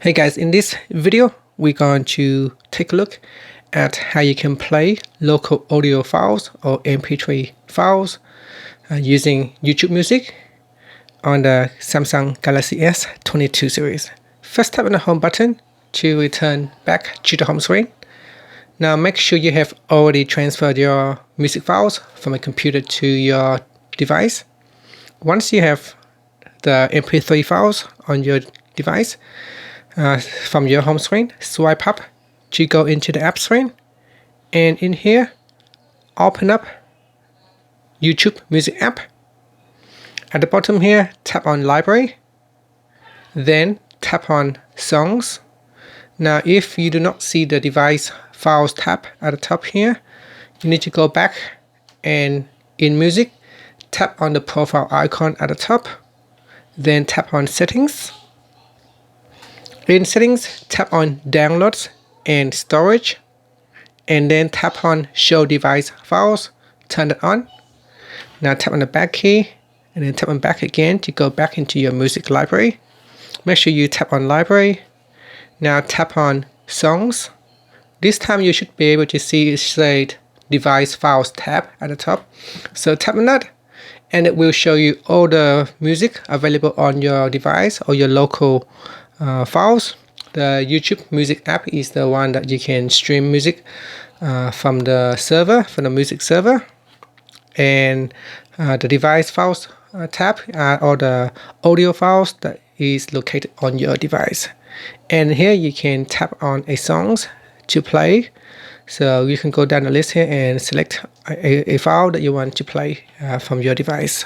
Hey guys, in this video, we're going to take a look at how you can play local audio files or MP3 files using YouTube Music on the Samsung Galaxy S22 series. First, tap on the home button to return back to the home screen. Now make sure you have already transferred your music files from a computer to your device. Once you have the MP3 files on your device, from your home screen, swipe up to go into the app screen, and in here open up YouTube Music app. At the bottom here, tap on Library, then tap on Songs. Now if you do not see the device files tab at the top here, you need to go back and in Music, tap on the profile icon at the top, then tap on Settings. In Settings, tap on Downloads and Storage, and then tap on Show Device Files, turn it on. Now tap on the back key, and then tap on back again to go back into your music library. Make sure you tap on Library. Now tap on Songs. This time you should be able to see it said Device Files tab at the top. So tap on that, and it will show you all the music available on your device or your local files. The YouTube Music app is the one that you can stream music from the server, from the music server, and the device files tab or the audio files that is located on your device. And here you can tap on a songs to play. So you can go down the list here and select a file that you want to play from your device.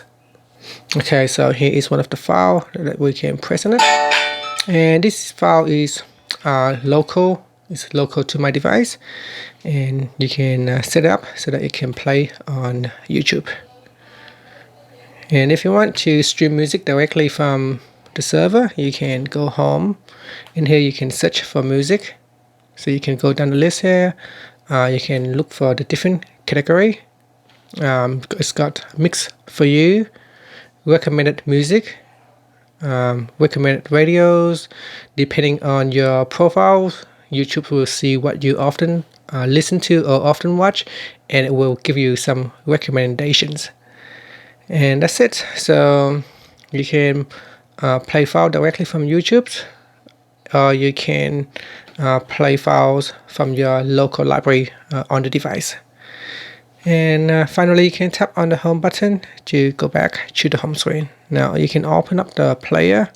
Okay, so here is one of the files that we can press on it. And this file is local. It's local to my device, and you can set it up so that it can play on YouTube. And if you want to stream music directly from the server, you can go home. In here you can search for music. So you can go down the list here. You can look for the different category. It's got mix for you, recommended music, recommended radios. Depending on your profiles, YouTube will see what you often listen to or often watch, and it will give you some recommendations. And that's it. So you can play file directly from YouTube, or you can play files from your local library on the device. And finally, you can tap on the home button to go back to the home screen. Now you can open up the player.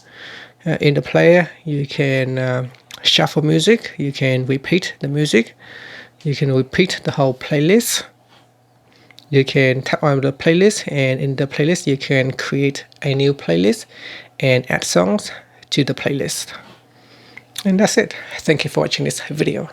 In the player, you can shuffle music. You can repeat the music. You can repeat the whole playlist. You can tap on the playlist, and in the playlist, you can create a new playlist and add songs to the playlist. And that's it. Thank you for watching this video.